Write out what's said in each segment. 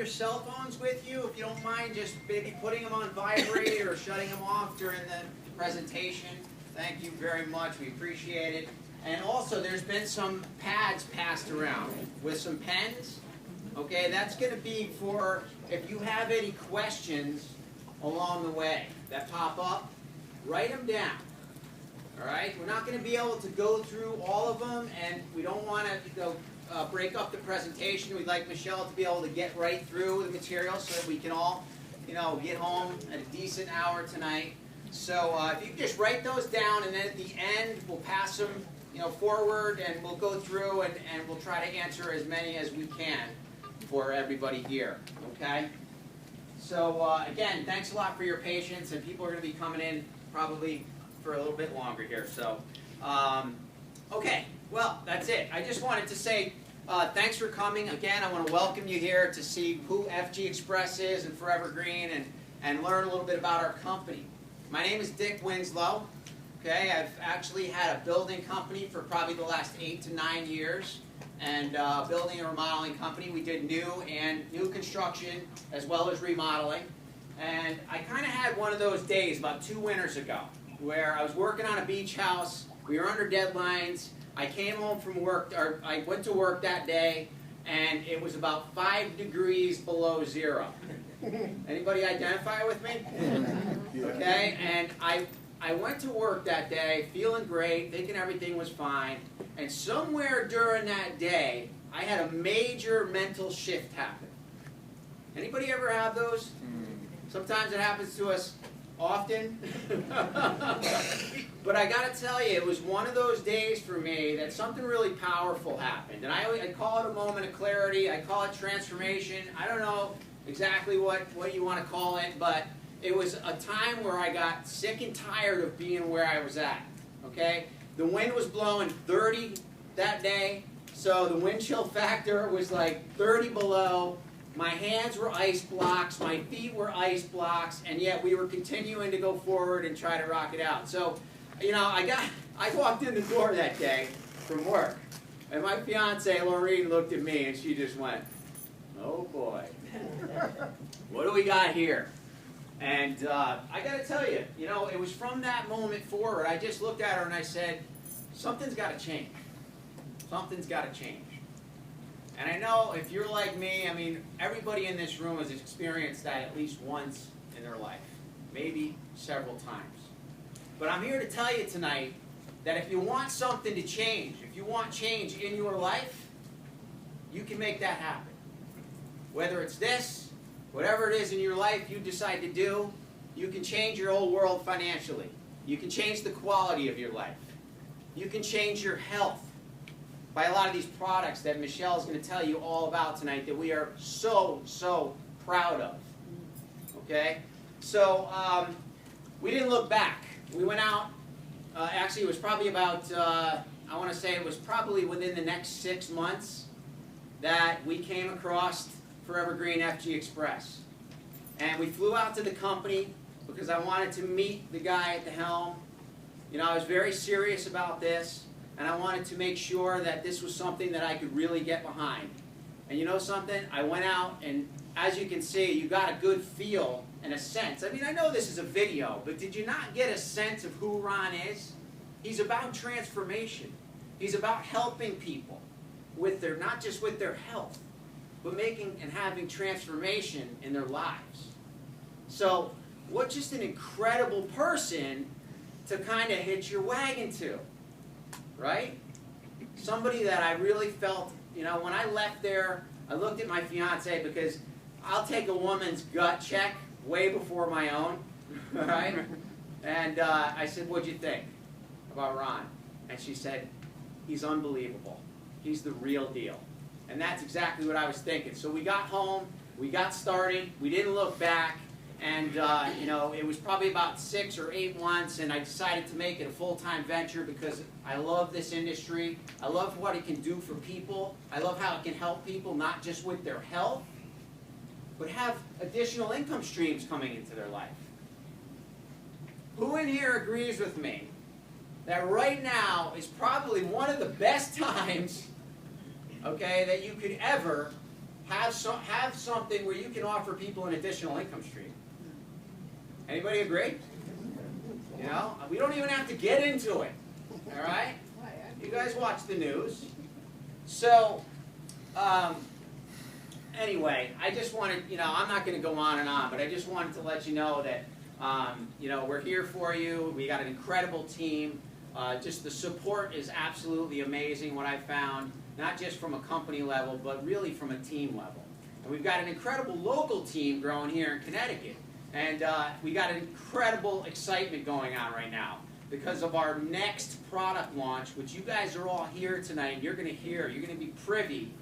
Your cell phones with you, if you don't mind just maybe putting them on vibrate or shutting them off during the presentation. Thank you very much, we appreciate it. And also there's been some pads passed around with some pens. Okay, that's going to be for if you have any questions along the way that pop up, write them down. Alright, we're not going to be able to go through all of them, and we don't want to break up the presentation. We'd like Michelle to be able to get right through the material so that we can all, get home at a decent hour tonight. So if you can just write those down, and then at the end we'll pass them, forward, and we'll go through and we'll try to answer as many as we can for everybody here. Okay. So again, thanks a lot for your patience, and people are going to be coming in probably for a little bit longer here. So okay. Well, that's it. I just wanted to say thanks for coming. Again, I want to welcome you here to see who FG Express is and ForeverGreen and learn a little bit about our company. My name is Dick Winslow. Okay, I've actually had a building company for probably the last 8 to 9 years, and building and remodeling company. We did new construction as well as remodeling. And I kind of had one of those days about 2 winters ago where I was working on a beach house. We were under deadlines. I came home from work, or I went to work that day, and it was about 5 degrees below zero. Anybody identify with me? Okay, and I went to work that day feeling great, thinking everything was fine, and somewhere during that day, I had a major mental shift happen. Anybody ever have those? Sometimes it happens to us often. But I got to tell you, it was one of those days for me that something really powerful happened. And I call it a moment of clarity. I call it transformation. I don't know exactly what you want to call it, but it was a time where I got sick and tired of being where I was at. Okay? The wind was blowing 30 that day, so the wind chill factor was like 30 below. My hands were ice blocks, my feet were ice blocks, and yet we were continuing to go forward and try to rock it out. So, I walked in the door that day from work, and my fiance, Laureen, looked at me and she just went, "Oh boy, what do we got here?" And I got to tell you, it was from that moment forward, I just looked at her and I said, something's got to change. Something's got to change. And I know if you're like me, I mean, everybody in this room has experienced that at least once in their life, maybe several times. But I'm here to tell you tonight that if you want something to change, if you want change in your life, you can make that happen. Whether it's this, whatever it is in your life you decide to do, you can change your whole world financially. You can change the quality of your life. You can change your health by a lot of these products that Michelle is going to tell you all about tonight that we are so, so proud of. Okay? So, we didn't look back. We went out, actually it was probably about, I want to say it was probably within the next 6 months that we came across ForeverGreen FG Express. And we flew out to the company because I wanted to meet the guy at the helm. I was very serious about this, and I wanted to make sure that this was something that I could really get behind. And you know something? I went out, and as you can see, you got a good feel and a sense. I mean, I know this is a video, but did you not get a sense of who Ron is? He's about transformation. He's about helping people with their, not just with their health, but making and having transformation in their lives. So, what just an incredible person to kind of hitch your wagon to, right? Somebody that I really felt, when I left there, I looked at my fiance because I'll take a woman's gut check way before my own, right? And I said, "What'd you think about Ron?" And she said, "He's unbelievable. He's the real deal." And that's exactly what I was thinking. So we got home, we got started, we didn't look back, and it was probably about 6 or 8 months, and I decided to make it a full-time venture because I love this industry. I love what it can do for people. I love how it can help people, not just with their health, but have additional income streams coming into their life. Who in here agrees with me that right now is probably one of the best times, okay, that you could ever have something where you can offer people an additional income stream. Anybody agree? You know, we don't even have to get into it. All right? You guys watch the news. So, anyway, I just wanted, you know, I'm not going to go on and on, but I just wanted to let you know that, you know, we're here for you. We got an incredible team. Just the support is absolutely amazing, what I found, not just from a company level, but really from a team level. And we've got an incredible local team growing here in Connecticut. And we got an incredible excitement going on right now because of our next product launch, which you guys are all here tonight, and you're going to hear, you're going to be privy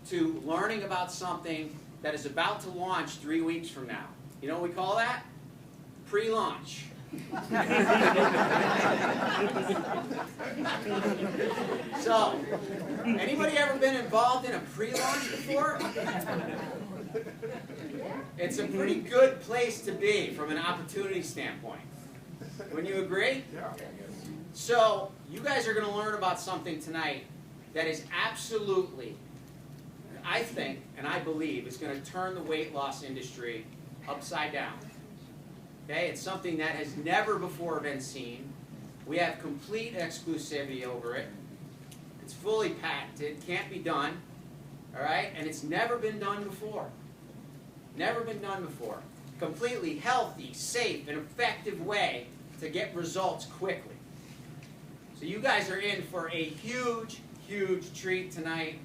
to learning about something that is about to launch 3 weeks from now. You know what we call that? Pre-launch. So, anybody ever been involved in a pre-launch before? It's a pretty good place to be from an opportunity standpoint. Wouldn't you agree? Yeah. So, you guys are going to learn about something tonight that is absolutely, I think, and I believe, is going to turn the weight loss industry upside down. Okay? It's something that has never before been seen. We have complete exclusivity over it. It's fully patented, can't be done. All right? And it's never been done before. Never been done before. Completely healthy, safe, and effective way to get results quickly. So you guys are in for a huge, huge treat tonight.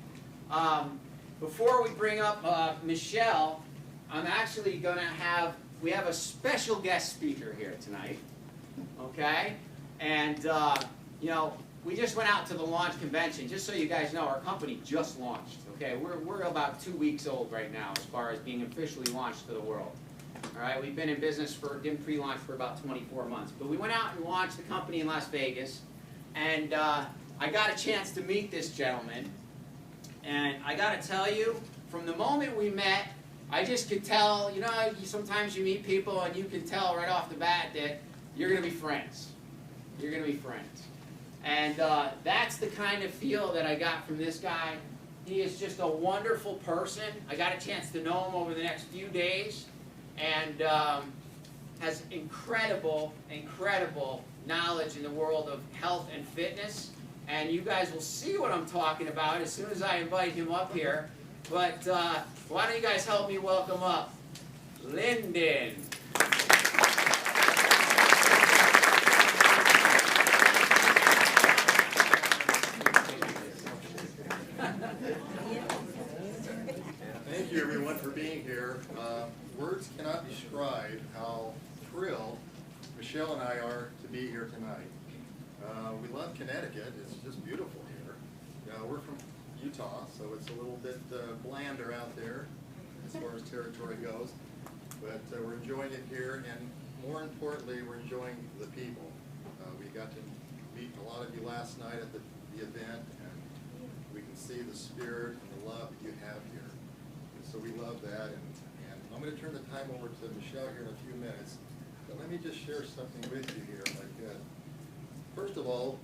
Before we bring up Michelle, I'm actually going to have, we have a special guest speaker here tonight. Okay? And, you know, we just went out to the launch convention. Just so you guys know, our company just launched. Okay, we're about 2 weeks old right now as far as being officially launched to the world. All right, we've been in business didn't pre-launch for about 24 months. But we went out and launched the company in Las Vegas, and I got a chance to meet this gentleman. And I got to tell you, from the moment we met, I just could tell, you know, sometimes you meet people and you can tell right off the bat that you're going to be friends. You're going to be friends. And that's the kind of feel that I got from this guy. He is just a wonderful person. I got a chance to know him over the next few days, and has incredible, incredible knowledge in the world of health and fitness. And you guys will see what I'm talking about as soon as I invite him up here. But why don't you guys help me welcome up Lyndon. Thank you, everyone, for being here. Words cannot describe how thrilled Michelle and I are to be here tonight. We love Connecticut. It's just beautiful here. We're from Utah, so it's a little bit blander out there as far as territory goes. But we're enjoying it here, and more importantly, we're enjoying the people. We got to meet a lot of you last night at the event, and we can see the spirit and the love that you have here. And so we love that, and I'm going to turn the time over to Michelle here in a few minutes. But let me just share something with you here, if I could. First of all,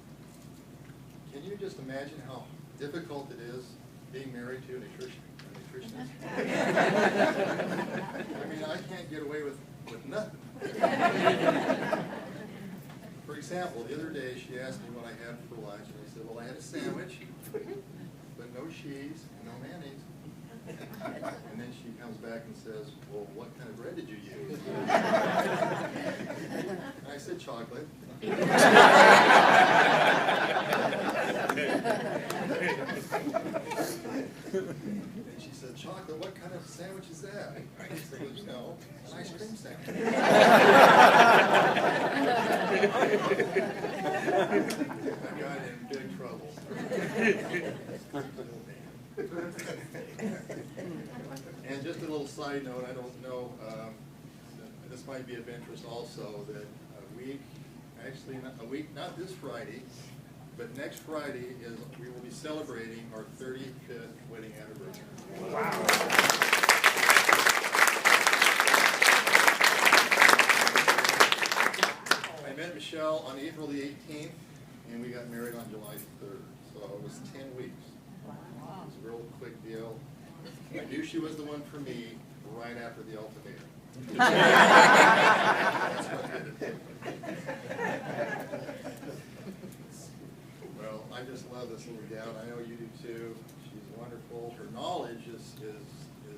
can you just imagine how difficult it is being married to a nutritionist? I mean, I can't get away with nothing. For example, the other day she asked me what I had for lunch, and I said, well, I had a sandwich, but no cheese and no mayonnaise. And then she comes back and says, well, what kind of bread did you use? And I said, chocolate. And she said, chocolate, what kind of sandwich is that? I said, well, you know, an ice cream sandwich. I got in big trouble. And just a little side note, I don't know, this might be of interest also, that not this Friday, but next Friday we will be celebrating our 35th wedding anniversary. Wow. I met Michelle on April the 18th, and we got married on July 3rd, so it was 10 weeks. It was a real quick deal. I knew she was the one for me right after the ultimatum. That's what did it. Well, I just love this little gal. I know you do too. She's wonderful. Her knowledge is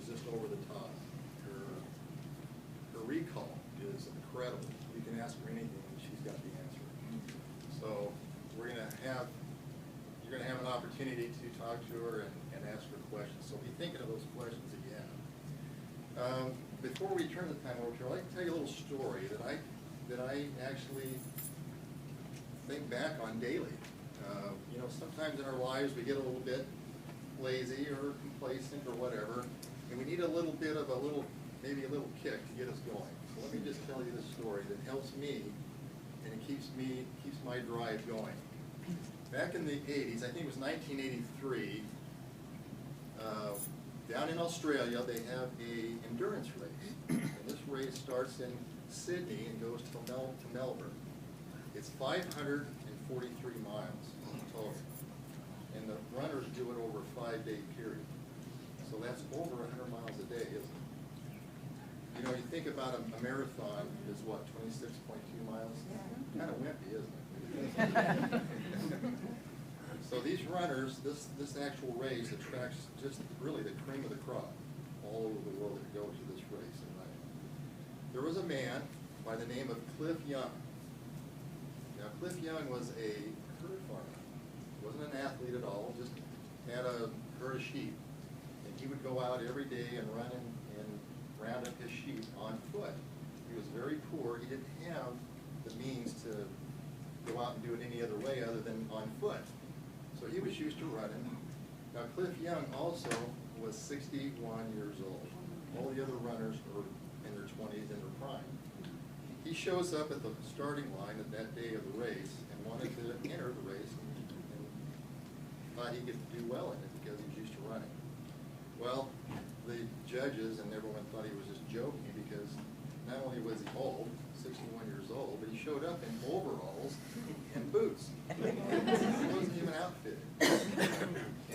just over the top. Her recall is incredible. You can ask her anything and she's got the answer. So you're gonna have an opportunity to talk to her and ask her questions. So be thinking of those questions that you have. Before we turn the time over to her, I'd like to tell you a little story that I actually think back on daily. You know, sometimes in our lives we get a little bit lazy or complacent or whatever, and we need maybe a little kick to get us going. So let me just tell you this story that helps me, and it keeps my drive going. Back in the 80s, I think it was 1983, down in Australia they have an endurance race. And this race starts in Sydney and goes to Melbourne. It's 543 miles total. And the runners do it over a 5-day period. So that's over 100 miles a day, isn't it? You know, you think about a marathon is what, 26.2 miles? Kind of wimpy, isn't it? So these runners, this actual race attracts just really the cream of the crop all over the world that go to this race. And there was a man by the name of Cliff Young. Now, Cliff Young was a herd farmer. He wasn't an athlete at all, just had a herd of sheep. And he would go out every day and run and round up his sheep on foot. He was very poor. He didn't have the means to go out and do it any other way other than on foot. So he was used to running. Now, Cliff Young also was 61 years old. All the other runners were in their 20s in their prime. He shows up at the starting line at that day of the race and wanted to enter the race and thought he could do well in it because he was used to running. Well, the judges and everyone thought he was just joking because not only was he old, 61 years old, but he showed up in overalls and boots. He wasn't even outfitted.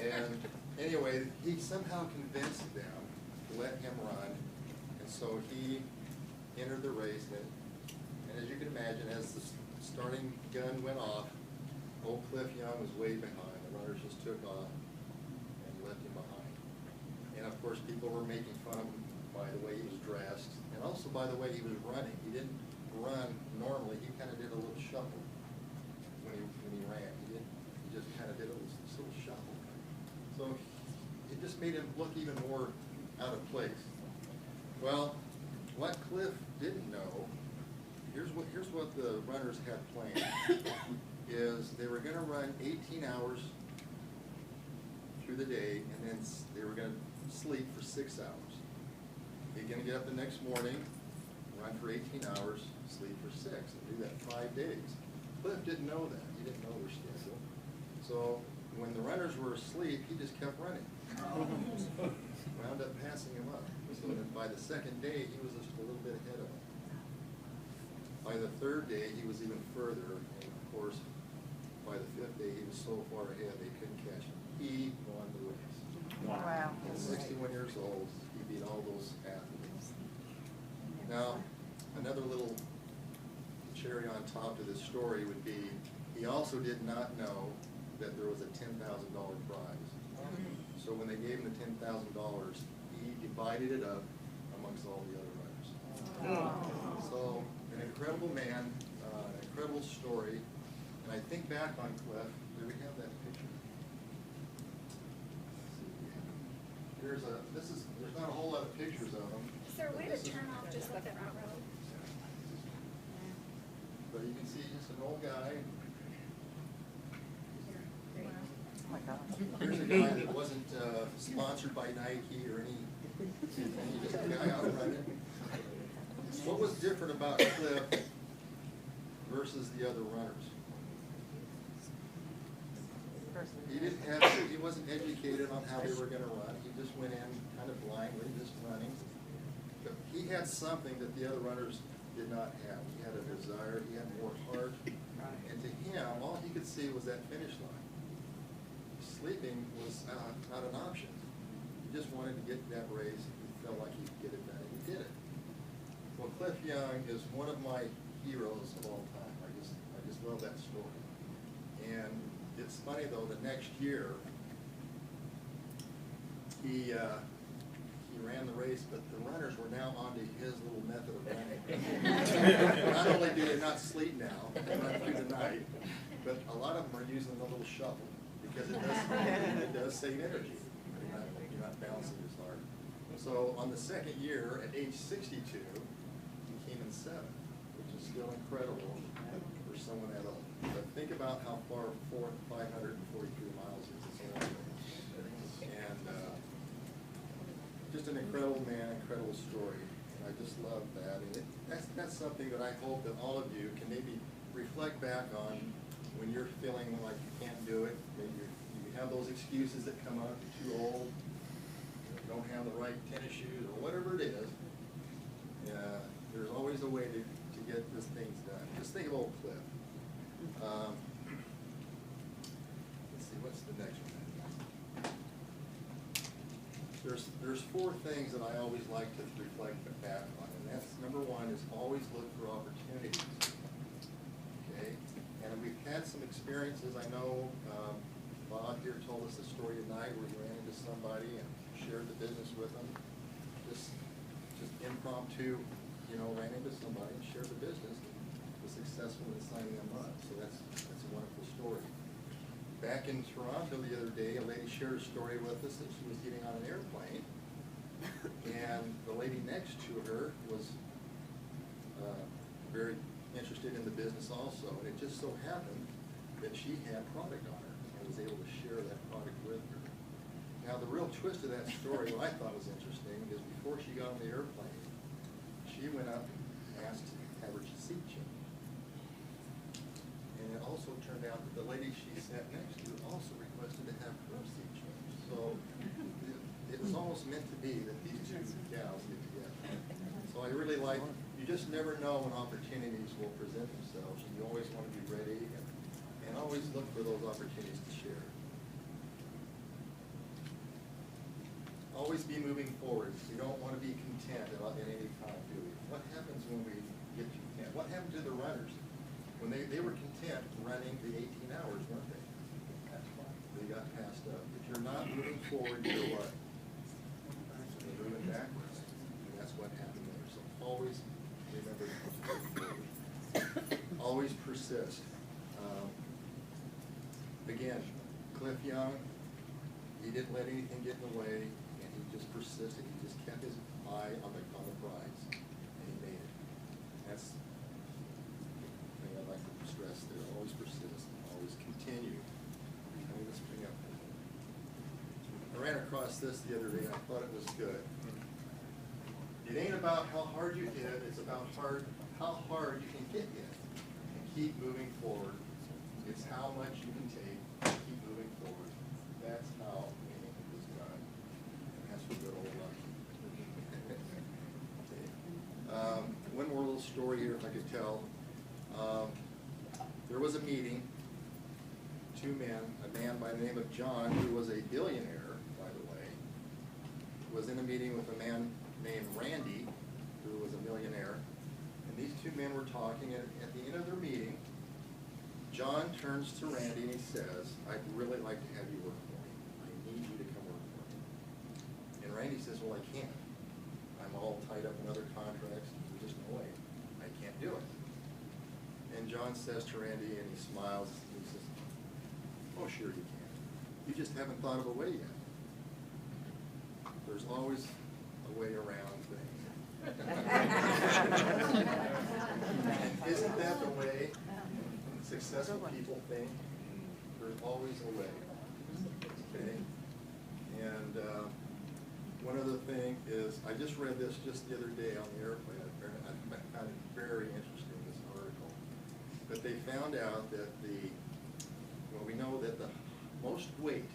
And anyway, he somehow convinced them to let him run, and so he entered the race. And as you can imagine, as the starting gun went off, old Cliff Young was way behind. The runners just took off and left him behind. And of course, people were making fun of him by the way he was dressed, and also by the way he was running. He didn't run normally. He kind of did a little shuffle when he ran. He just kind of did a little shuffle. So it just made him look even more out of place. Well, what Cliff didn't know, here's what the runners had planned, is they were going to run 18 hours through the day, and then they were going to sleep for 6 hours. They're going to get up the next morning, run for 18 hours, sleep for 6, and do that 5 days. Cliff didn't know that. He didn't know their schedule. So when the runners were asleep, he just kept running. Wound up passing him up. So that by the second day, he was just a little bit ahead of him. By the third day, he was even further, and of course, by the 5th day, he was so far ahead they couldn't catch him. He won the race. Wow. At 61 years old, he beat all those athletes. Now, another little cherry on top to this story would be, he also did not know that there was a $10,000 prize. So when they gave him the $10,000, he divided it up amongst all the other runners. So, an incredible man, an incredible story. And I think back on Cliff, do we have that picture? There's not a whole lot of pictures of him. Is there a way to turn off just the front row? But you can see just an old guy. Oh my gosh. Here's a guy that wasn't sponsored by Nike or any just a guy out running. What was different about Cliff versus the other runners? He wasn't educated on how they were going to run. He just went in kind of blindly, just running. But he had something that the other runners did not have. He had a desire, he had more heart, and to him, all he could see was that finish line. Sleeping was not an option. just wanted to get to that race. He felt like he could get it done, and he did it. Well, Cliff Young is one of my heroes of all time. I just love that story. And it's funny though, the next year, he ran the race, but the runners were now onto his little method of running. Not only do they not sleep now, they run through the night, but a lot of them are using the little shovel because it does save energy. You're not bouncing as hard. So on the second year, at age 62, he came in 7th, which is still incredible for someone that old. But think about how far 543 miles is. And just an incredible man, incredible story. And I just love that. And that's something that I hope that all of you can maybe reflect back on when you're feeling like you can't do it. Maybe you have those excuses that come up, you're too old, you don't have the right tennis shoes, or whatever it is. There's always a way to get these things done. Just think of old Cliff. Let's see, what's the next one? There's 4 things that I always like to reflect back on, and that's number 1 is always look for opportunities. Okay, and we've had some experiences. I know Bob here told us a story tonight where he ran into somebody and shared the business with them. Just impromptu, ran into somebody and shared the business and was successful in signing them up. So that's a wonderful story. Back in Toronto the other day, a lady shared a story with us that she was getting on an airplane, and the lady next to her was very interested in the business also, and it just so happened that she had product on her and was able to share that product with her. Now the real twist of that story, what I thought was interesting, is before she got on the airplane, she went up and asked to have her seat changed. And it also turned out that the lady she sat next to also requested to have her seat changed. So it was almost meant to be that these 2 gals get together. So I really like, you just never know when opportunities will present themselves, and you always want to be ready and always look for those opportunities to share. Always be moving forward. We don't want to be content at any time, do we? What happens when we get content? What happened to the runners? When they were content running the 18 hours, weren't they? They got passed up. If you're not moving forward, you're what? You're moving backwards. And that's what happened there. So always remember to move forward. Always persist. Again, Cliff Young, he didn't let anything get in the way, and he just persisted. He just kept his eye on the prize, and he made it. That's I'd like to stress there. Always persist, always continue. Let me just bring up. I ran across this the other day and I thought it was good. It ain't about how hard you hit, it's about how hard you can get hit and keep moving forward. It's how much you can take and keep moving forward. That's how winning is done. And that's for good old luck. One more little story here, if I could tell. There was a meeting, 2 men, a man by the name of John, who was a billionaire, by the way, was in a meeting with a man named Randy, who was a millionaire, and these 2 men were talking, and at the end of their meeting, John turns to Randy and he says, "I'd really like to have you work for me. I need you to come work for me." And Randy says, "Well, I can't. I'm all tied up in other contracts. There's just no way. I can't do it." And John says to Randy, and he smiles, and he says, "Oh, sure you can. You just haven't thought of a way yet. There's always a way around things." And isn't that the way successful people think? There's always a way. Okay? And one other thing is, I just read this just the other day on the airplane. I found it very interesting, this article. But they found out that we know that the most weight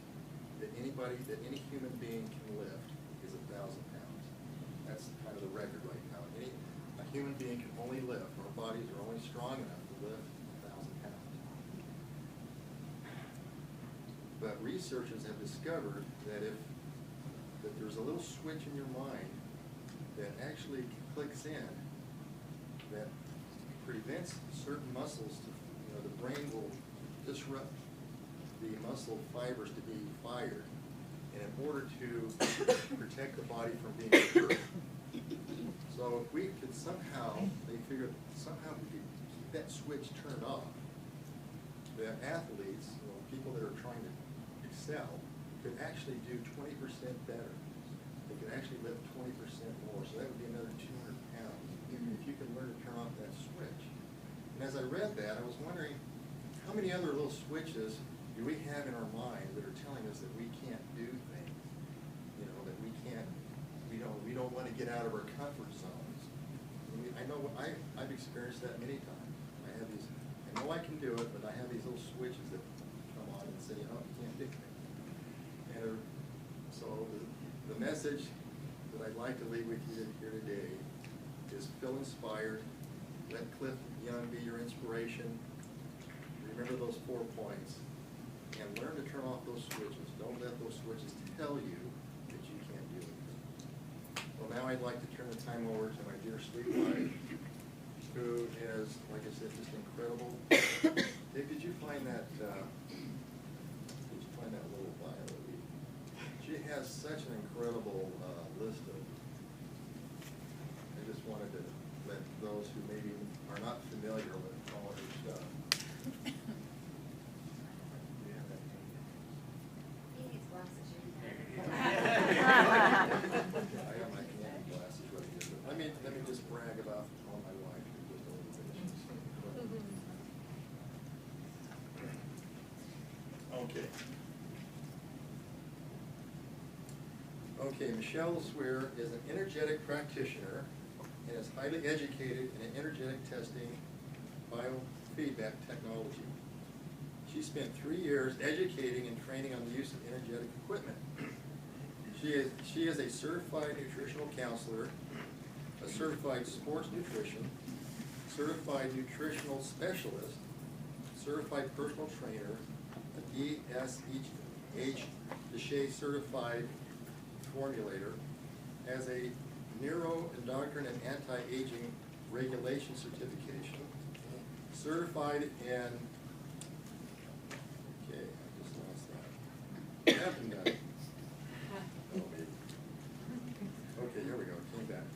that any human being can lift is 1,000 pounds. That's kind of the record right now. A human being can only lift, our bodies are only strong enough to lift 1,000 pounds. But researchers have discovered that if that there's a little switch in your mind that actually clicks in that prevents certain muscles to, the brain will disrupt the muscle fibers to be fired, and in order to protect the body from being hurt. So if we could somehow, they figured somehow we could keep that switch turned off, the athletes, people that are trying to excel, could actually do 20% better. They could actually lift 20% more, so that would be another 200 pounds if you can learn to turn off that switch. And as I read that, I was wondering, how many other little switches do we have in our mind that are telling us that we can't do things? That we can't, we don't want to get out of our comfort zones. I know I've experienced that many times. I know I can do it, but I have these little switches that come on and say, oh, you can't do things. And so the message that I'd like to leave with you here today is feel inspired. Let Cliff Young be your inspiration. Remember those 4 points. And learn to turn off those switches. Don't let those switches tell you that you can't do it. Well, now I'd like to turn the time over to my dear sweet wife, who is, like I said, just incredible. Dave, did you find that little bio? She has such an incredible list of, I just wanted to let those who maybe are not familiar with all of her stuff. I got my candy glasses right here, but let me just brag about my wife for just a little bit. Okay. Okay, Michelle LeSueur is an energetic practitioner and is highly educated in energetic testing biofeedback technology. She spent 3 years educating and training on the use of energetic equipment. She is a certified nutritional counselor, a certified sports nutrition, certified nutritional specialist, certified personal trainer, a D776 certified formulator, has a neuroendocrine and anti-aging regulation certification, certified in, okay, I just lost that. I haven't done it. Oh, maybe. Okay, here we go, it came back.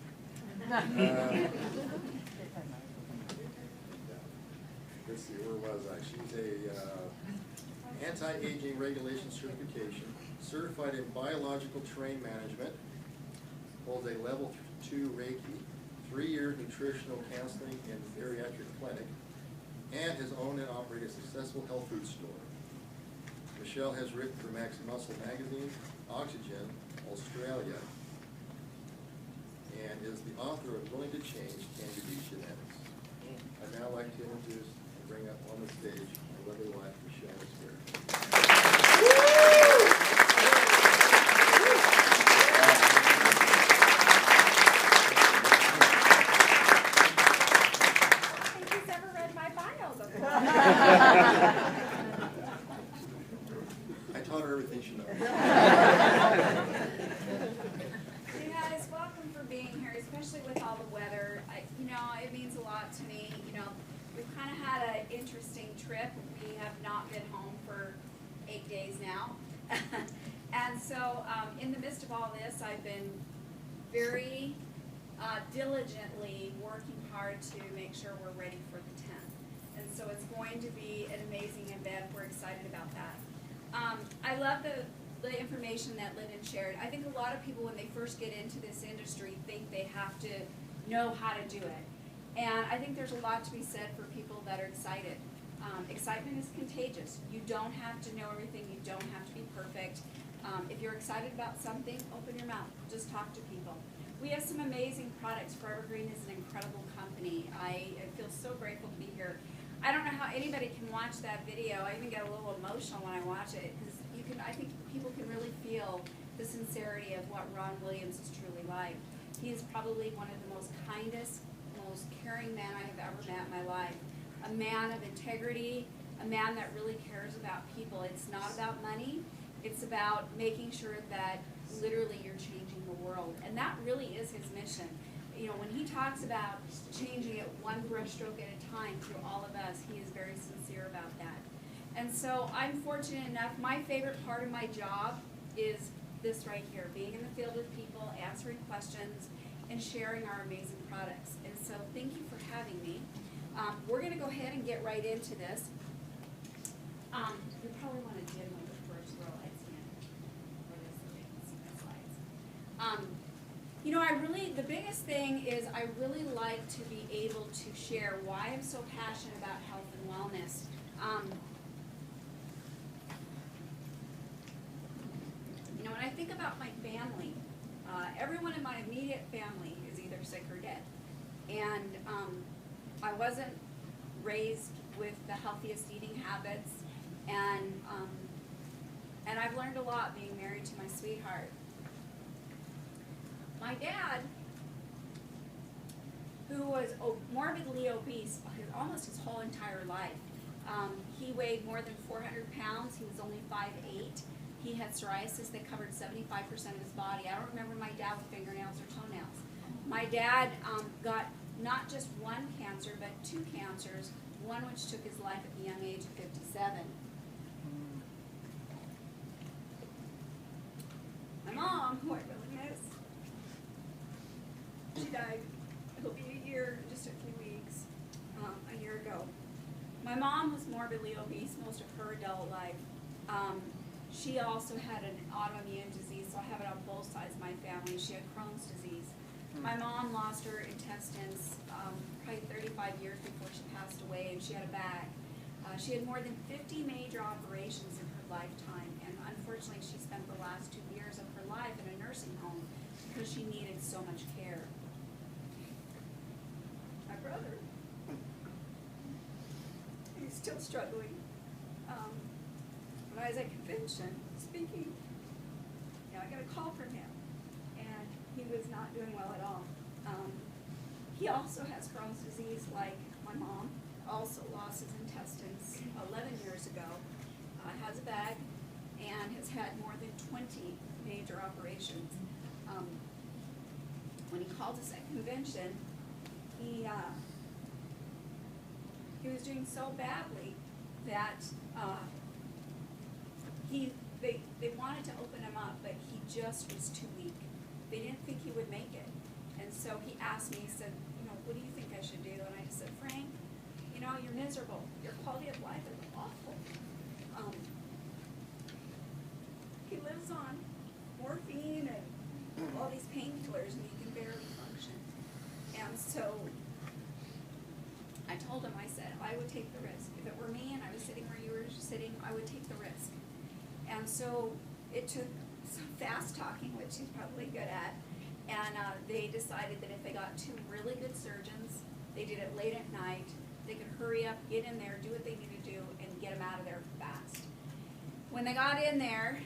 Let's see, where was I? She's a anti-aging regulation certification, certified in biological train management, holds a level 2 Reiki, 3-year nutritional counseling in bariatric clinic, and has owned and operated a successful health food store. Michelle has written for Max Muscle Magazine, Oxygen, Australia, and is the author of Willing to Change, Candy Beat Genetics. I'd now like to introduce and bring up on the stage my lovely wife, Michelle LeSueur. I taught her everything she knows. You guys, welcome for being here, especially with all the weather. It means a lot to me. We've kind of had an interesting trip. We have not been home for 8 days now. And so in the midst of all this, I've been very diligently working hard to make sure we're ready for the 10th. And so it's going to be an amazing event. We're excited about that. I love the information that Lyndon shared. I think a lot of people, when they first get into this industry, think they have to know how to do it. And I think there's a lot to be said for people that are excited. Excitement is contagious. You don't have to know everything. You don't have to be perfect. If you're excited about something, open your mouth. Just talk to people. We have some amazing products. ForeverGreen is an incredible company. I feel so grateful to be here. I don't know how anybody can watch that video. I even get a little emotional when I watch it, because I think people can really feel the sincerity of what Ron Williams is truly like. He is probably one of the most kindest, most caring man I have ever met in my life. A man of integrity, a man that really cares about people. It's not about money. It's about making sure that literally you're changing the world. And that really is his mission. You know, when he talks about changing it one brushstroke at a time through all of us, he is very sincere about that. And so I'm fortunate enough, my favorite part of my job is this right here, being in the field with people, answering questions, and sharing our amazing products. And so thank you for having me. We're going to go ahead and get right into this. You probably want to dim the first row lights in for this so they can see the slides. You know, the biggest thing is I really like to be able to share why I'm so passionate about health and wellness. You know, when I think about my family, everyone in my immediate family is either sick or dead. And I wasn't raised with the healthiest eating habits, and I've learned a lot being married to my sweetheart. My dad, who was morbidly obese almost his whole entire life, he weighed more than 400 pounds. He was only 5'8". He had psoriasis that covered 75% of his body. I don't remember my dad with fingernails or toenails. My dad got not just one cancer, but 2 cancers, one which took his life at the young age of 57. My mom, who I really miss, she died, it'll be a year, just a few weeks, a year ago. My mom was morbidly obese most of her adult life. She also had an autoimmune disease, so I have it on both sides of my family. She had Crohn's disease. My mom lost her intestines probably 35 years before she passed away, and she had a bag. She had more than 50 major operations in her lifetime, and unfortunately she spent the last 2 years of her life in a nursing home because she needed so much care. My brother, he's still struggling. When I was at convention speaking, you know, I got a call from him, and he was not doing well at all. He also has Crohn's disease like my mom, also lost his intestines 11 years ago, has a bag, and has had more than 20 major operations. When he called us at convention, he was doing so badly that they wanted to open him up, but he just was too weak. They didn't think he would make it. And so he asked me, he said, you know, what do you think I should do? And I just said, Frank, you know, you're miserable. Your quality of life is awful. He lives on morphine and all these painkillers, and he can barely function. And so I told him, I said, I would take the risk. If it were me and I was sitting where you were sitting, I would take the risk. And so it took some fast talking, which he's probably good at, and they decided that if they got 2 really good surgeons, they did it late at night, they could hurry up, get in there, do what they needed to do, and get him out of there fast. When they got in there,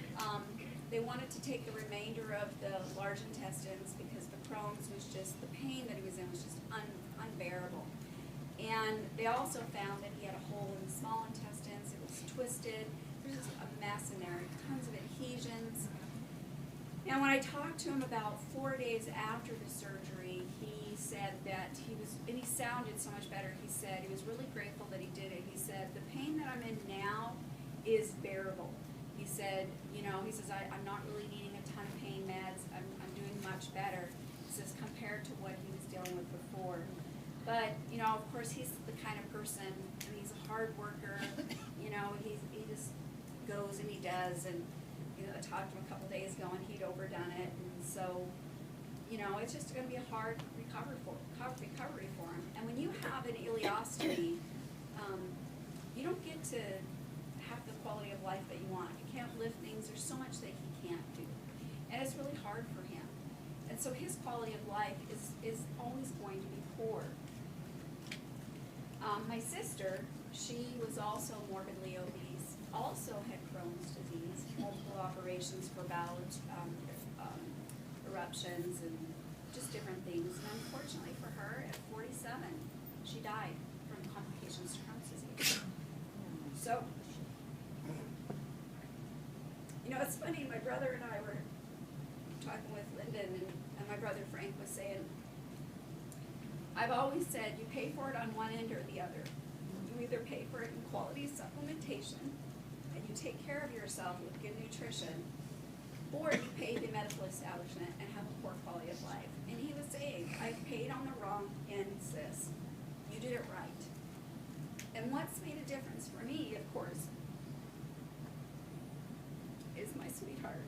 they wanted to take the remainder of the large intestines because the Crohn's was just, the pain that he was in was just unbearable. And they also found that he had a hole in the small intestines, it was twisted, there's just a mess in there, tons of adhesions. And when I talked to him about 4 days after the surgery, he said that he was, and he sounded so much better, he said he was really grateful that he did it. He said, the pain that I'm in now is bearable. He said, you know, he says, I'm not really needing a ton of pain meds, I'm doing much better. He says, compared to what he was dealing with before. But, you know, of course, he's the kind of person, and he's a hard worker, you know, he just goes and he does, and you know, I talked to him a couple days ago and he'd overdone it, and so, you know, it's just going to be a hard recovery for him. And when you have an ileostomy, you don't get to have the quality of life that you want. You can't lift things, there's so much that he can't do, and it's really hard for him. And so his quality of life is always going to be poor. My sister, she was also morbidly obese, also had Crohn's disease, multiple operations for bowel eruptions and just different things. And unfortunately for her, at 47, she died from complications to Crohn's disease. So, you know, it's funny, my brother and I were I've always said you pay for it on one end or the other. You either pay for it in quality supplementation, and you take care of yourself with good nutrition, or you pay the medical establishment and have a poor quality of life. And he was saying, I paid on the wrong end, sis. You did it right. And what's made a difference for me, of course, is my sweetheart.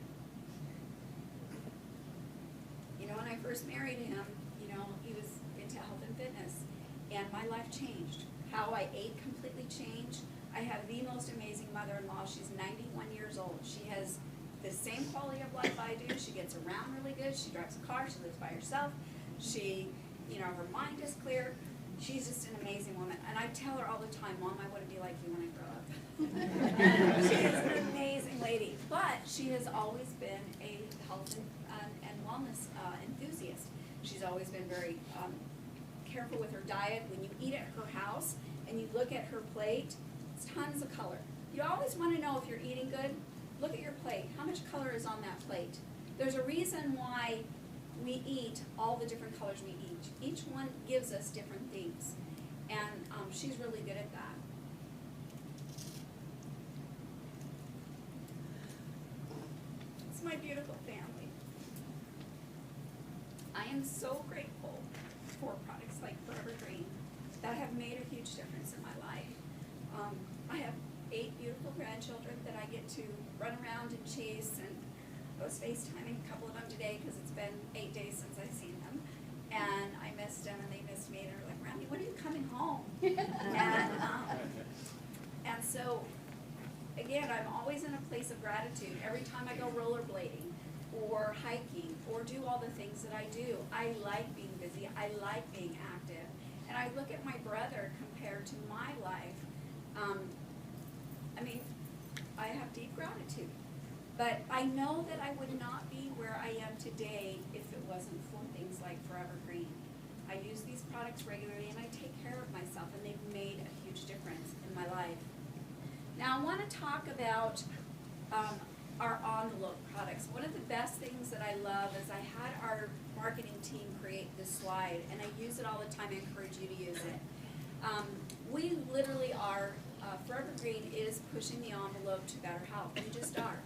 You know, when I first married him, you know, he was into health and fitness, and my life changed. How I ate completely changed. I have the most amazing mother-in-law. She's 91 years old. She has the same quality of life I do. She gets around really good. She drives a car. She lives by herself. She, you know, her mind is clear. She's just an amazing woman. And I tell her all the time, Mom, I want to be like you when I grow up. She is an amazing lady. But she has always been a health and wellness enthusiast. She's always been very careful with her diet. When you eat at her house and you look at her plate, it's tons of color. You always want to know if you're eating good. Look at your plate. How much color is on that plate? There's a reason why we eat all the different colors we eat. Each one gives us different things. And she's really good at that. It's my beautiful family. I am so grateful for products like ForeverGreen that have made a huge difference in my life. I have 8 beautiful grandchildren that I get to run around and chase, and I was FaceTiming a couple of them today because it's been 8 days since I've seen them, and I missed them and they missed me, and they're like, Randy, when are you coming home? And so, again, I'm always in a place of gratitude. Every time I go rollerblading or hiking or do all the things that I do, I like being busy, I like being active, and I look at my brother compared to my life. I mean, I have deep gratitude, but I know that I would not be where I am today if it wasn't for things like ForeverGreen. I use these products regularly and I take care of myself, and they've made a huge difference in my life. Now I want to talk about our envelope products. One of the best things that I love is I had our marketing team create this slide, and I use it all the time. I encourage you to use it. We literally are, ForeverGreen is pushing the envelope to better health. We just are.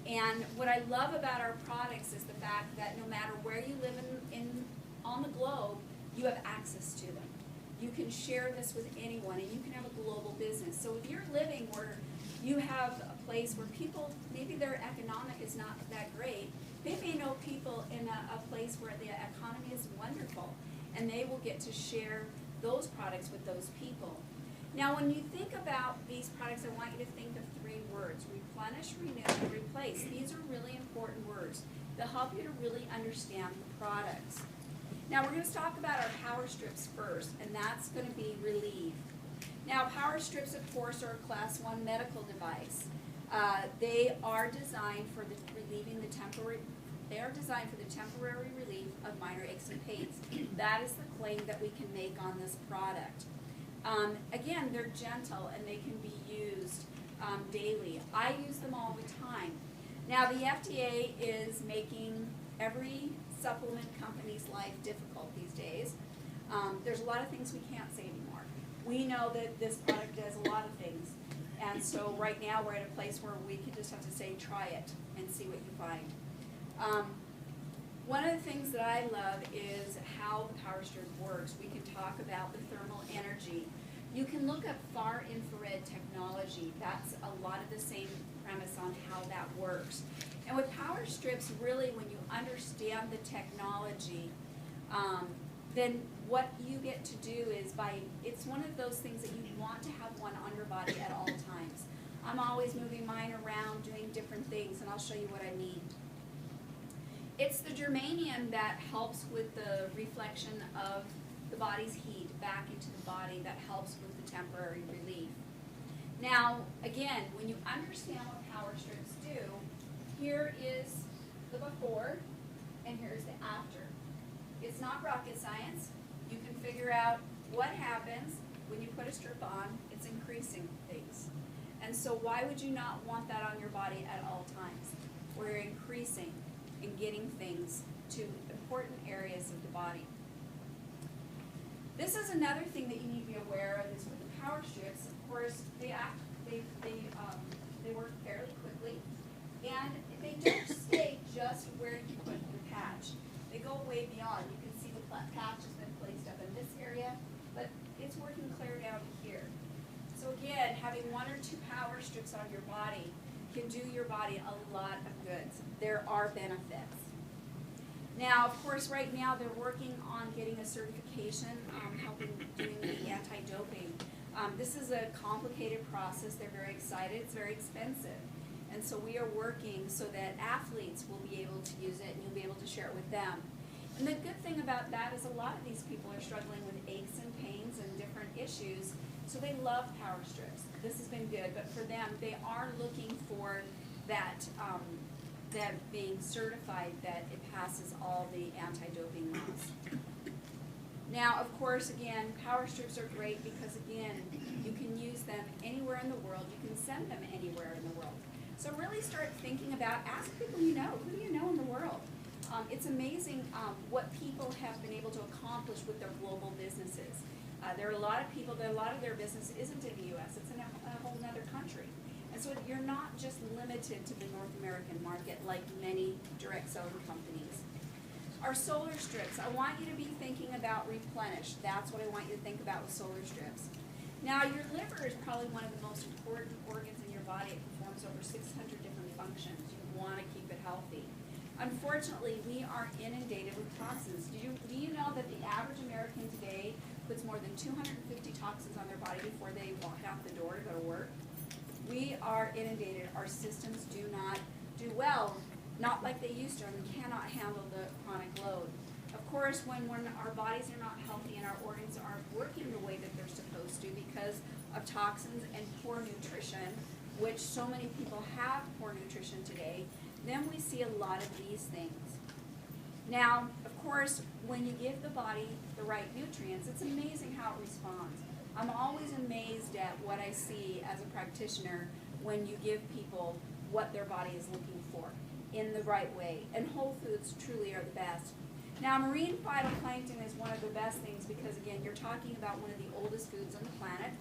And what I love about our products is the fact that no matter where you live on the globe, you have access to them. You can share this with anyone, and you can have a global business. So if you're living where you have a place where people, maybe their economic is not that great, they may know people in a place where the economy is wonderful, and they will get to share those products with those people. Now, when you think about these products, I want you to think of 3 words: replenish, renew, and replace. These are really important words. They'll help you to really understand the products. Now, we're going to talk about our power strips first, and that's going to be Relieve. Now, power strips, of course, are a class 1 medical device. They are designed for They are designed for the temporary relief of minor aches and pains. That is the claim that we can make on this product. Again, they're gentle and they can be used daily. I use them all the time. Now, the FDA is making every supplement company's life difficult these days. There's a lot of things we can't say anymore. We know that this product does a lot of things. And so right now we're at a place where we can just have to say, try it and see what you find. One of the things that I love is how the power strip works. We can talk about the thermal energy. You can look up far infrared technology. That's a lot of the same premise on how that works. And with power strips, really, when you understand the technology, then what you get to do is it's one of those things that you want to have one on your body at all times. I'm always moving mine around, doing different things, and I'll show you what I mean. It's the germanium that helps with the reflection of the body's heat back into the body, that helps with the temporary relief. Now, again, when you understand what power strips do, here is the before and here's the after. It's not rocket science. You can figure out what happens when you put a strip on. It's increasing things. And so why would you not want that on your body at all times? Where you're increasing and getting things to important areas of the body. This is another thing that you need to be aware of is with the power strips, of course, they work fairly quickly, and they don't stay just where you put the patch. They go way beyond. You can see the patch has been placed up in this area, but it's working clear down to here. So again, having 1 or 2 power strips on your body can do your body a lot of good. There are benefits. Now, of course, right now they're working on getting a certification, helping doing the anti-doping. This is a complicated process. They're very excited. It's very expensive. And so we are working so that athletes will be able to use it and you'll be able to share it with them. And the good thing about that is a lot of these people are struggling with aches and pains and different issues, so they love power strips. This has been good, but for them, they are looking for that, that being certified that it passes all the anti-doping laws. Now, of course, again, power strips are great because, again, you can use them anywhere in the world. You can send them anywhere in the world. So really start thinking about, ask people you know, who do you know in the world? It's amazing what people have been able to accomplish with their global businesses. There are a lot of people that a lot of their business isn't in the U.S., it's in a whole other country. And so you're not just limited to the North American market like many direct selling companies. Our solar strips, I want you to be thinking about replenish. That's what I want you to think about with solar strips. Now, your liver is probably one of the most important organs in your body. It performs over 600 different functions. You want to keep it healthy. Unfortunately, we are inundated with toxins. Do you know that the average American today puts more than 250 toxins on their body before they walk out the door to go to work? We are inundated. Our systems do not do well, not like they used to, and we cannot handle the chronic load. Of course, when our bodies are not healthy and our organs aren't working the way that they're supposed to because of toxins and poor nutrition, which so many people have poor nutrition today, then we see a lot of these things. Now, of course, when you give the body the right nutrients, it's amazing how it responds. I'm always amazed at what I see as a practitioner when you give people what their body is looking for in the right way. And whole foods truly are the best. Now, marine phytoplankton is one of the best things because, again, you're talking about one of the oldest foods on the planet.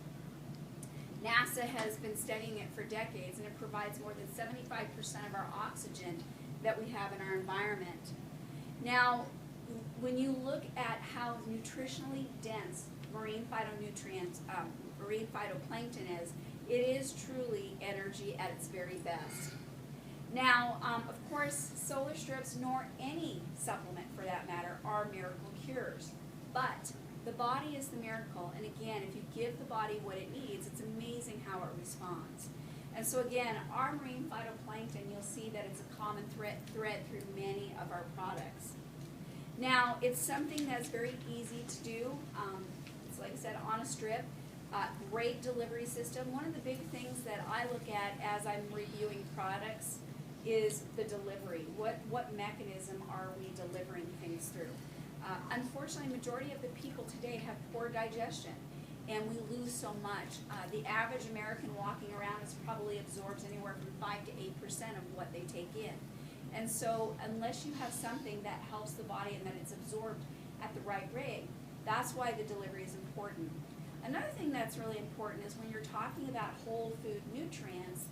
NASA has been studying it for decades, and it provides more than 75% of our oxygen that we have in our environment. Now, when you look at how nutritionally dense marine phytoplankton is, it is truly energy at its very best. Now, of course, solar strips, nor any supplement for that matter, are miracle cures. But the body is the miracle, and again, if you give the body what it needs, it's amazing how it responds. And so again, our marine phytoplankton, you'll see that it's a common thread through many of our products. Now, it's something that's very easy to do. It's like I said, on a strip. Great delivery system. One of the big things that I look at as I'm reviewing products is the delivery. What mechanism are we delivering things through? Unfortunately, majority of the people today have poor digestion, and we lose so much. The average American walking around probably absorbs anywhere from 5 to 8% of what they take in. And so unless you have something that helps the body and that it's absorbed at the right rate, that's why the delivery is important. Another thing that's really important is when you're talking about whole food nutrients,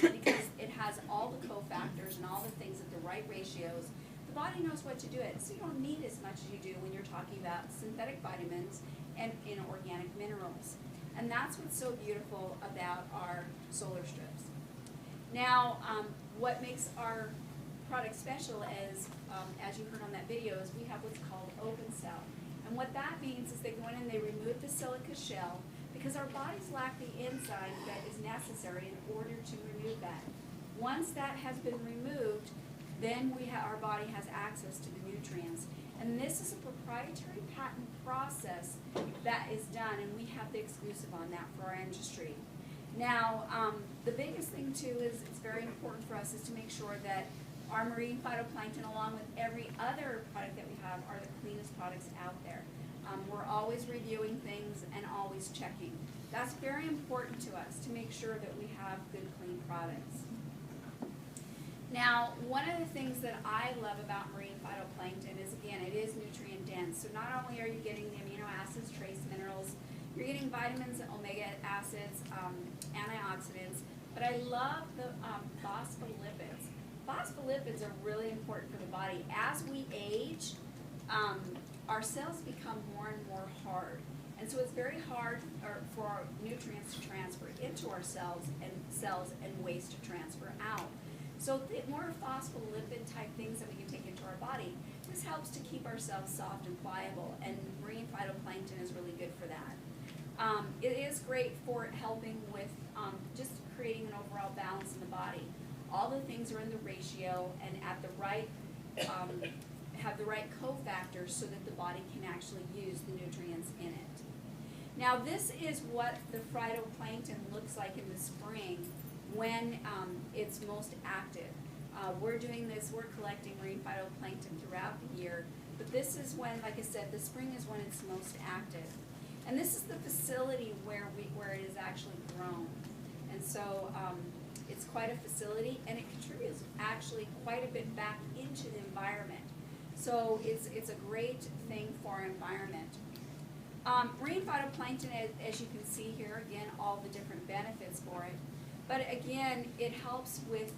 because it has all the cofactors and all the things at the right ratios, the body knows what to do it. So you don't need as much as you do when you're talking about synthetic vitamins and inorganic minerals. And that's what's so beautiful about our solar strips. Now, what makes our product special is, as you heard on that video, is we have what's called open cell. And what that means is they go in and they remove the silica shell because our bodies lack the enzyme that is necessary in order to remove that. Once that has been removed, then our body has access to the nutrients. And this is a proprietary patent process that is done, and we have the exclusive on that for our industry. Now, the biggest thing too is it's very important for us is to make sure that our marine phytoplankton, along with every other product that we have, are the cleanest products out there. We're always reviewing things and always checking. That's very important to us to make sure that we have good, clean products. Now, one of the things that I love about marine phytoplankton is, again, it is nutrient dense. So So not only are you getting the amino acids, trace minerals, you're getting vitamins, omega acids, antioxidants, but I love the phospholipids. Phospholipids are really important for the body. As we age, our cells become more and more hard. And so it's very hard for our nutrients to transfer into our cells and waste to transfer out. So the more phospholipid type things that we can take into our body, this helps to keep our cells soft and pliable, and marine phytoplankton is really good for that. It is great for helping with just creating an overall balance in the body. All the things are in the ratio and at the right, have the right cofactors so that the body can actually use the nutrients in it. Now this is what the phytoplankton looks like in the spring when it's most active. We're doing this, we're collecting marine phytoplankton throughout the year, but this is when, like I said, the spring is when it's most active. And this is the facility where it is actually grown. And so it's quite a facility, and it contributes actually quite a bit back into the environment. So it's a great thing for our environment. Marine phytoplankton, as you can see here, again, all the different benefits for it. But again, it helps with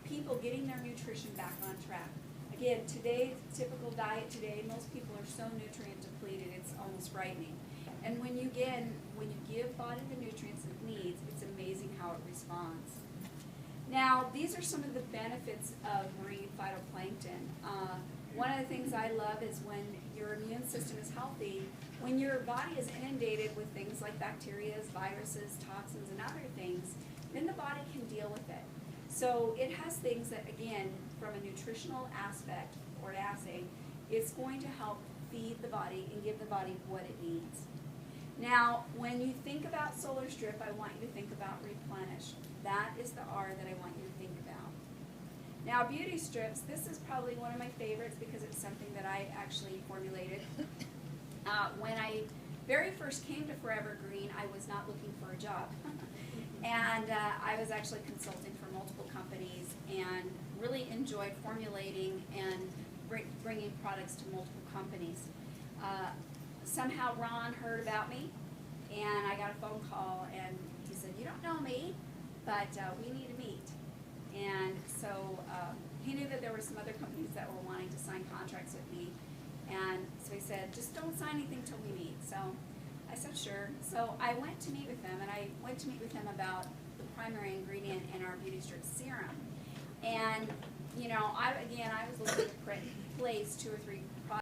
people getting their nutrition back on track. Again, today's typical diet today, most people are so nutrient depleted, it's almost frightening. And when you give body the nutrients it needs, it's amazing how it responds. Now, these are some of the benefits of marine phytoplankton. One of the things I love is when your immune system is healthy, when your body is inundated with things like bacteria, viruses, toxins, and other things, then the body can deal with it. So it has things that, again, from a nutritional aspect or assay, it's going to help feed the body and give the body what it needs. Now, when you think about solar strip, I want you to think about replenish. That is the R that I want you to think about. Now, beauty strips, this is probably one of my favorites because it's something that I actually formulated. When I very first came to ForeverGreen, I was not looking for a job. And I was actually consulting for multiple companies and really enjoyed formulating and bringing products to multiple companies. Somehow Ron heard about me, and I got a phone call, and he said, "You don't know me, but we need to meet." And so he knew that there were some other companies that were wanting to sign contracts with me, and so he said, "Just don't sign anything till we meet." So I said, "Sure." So I went to meet with him, and I went to meet with him about the primary ingredient in our beauty strip serum. And you know, I was looking to place 2 or 3